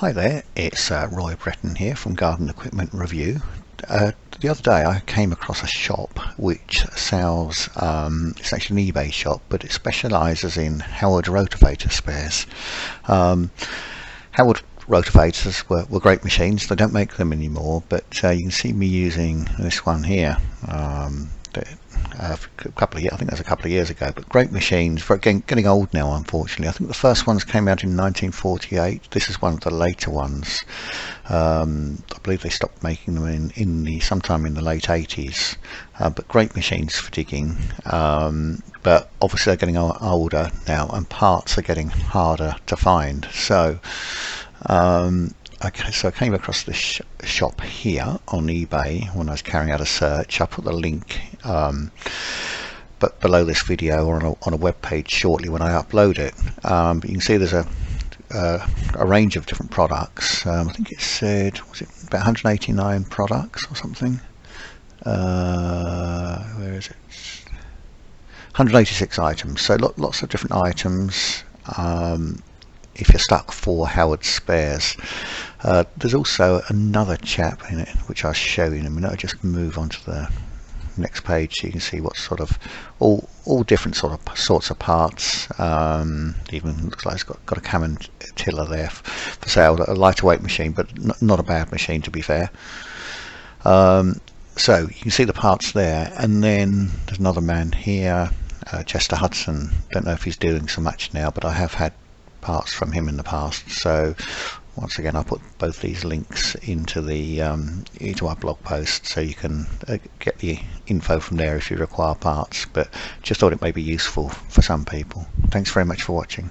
Hi there, it's Roy Breton here from Garden Equipment Review. The other day I came across a shop which sells, it's actually an eBay shop, but it specialises in Howard Rotavator spares. Howard Rotavators were great machines. They don't make them anymore, but you can see me using this one here. A couple of years, I think that was a couple of years ago, but great machines. For getting old now, unfortunately. I think the first ones came out in 1948. This is one of the later ones. I believe they stopped making them sometime in the late 80s. But great machines for digging. But obviously they're getting older now, and parts are getting harder to find. So okay, so I came across this shop here on eBay when I was carrying out a search. I'll put the link but below this video or on a web page shortly when I upload it. But you can see there's a range of different products. I think it said, was it about 189 products or something? Where is it? 186 items, so lots of different items. If you're stuck for Howard spares, there's also another chap in it which I'll show you in a minute. I'll just move on to the next page so you can see what sort of all different sorts of parts. Even looks like it's got a Cam and tiller there for sale. A lighter weight machine, but not a bad machine, to be fair. So you can see the parts there, and then there's another man here, Chester Hudson. Don't know if he's doing so much now, but I have had parts from him in the past. So once again, I'll put both these links into our blog post, so you can get the info from there if you require parts. But just thought it may be useful for some people. Thanks very much for watching.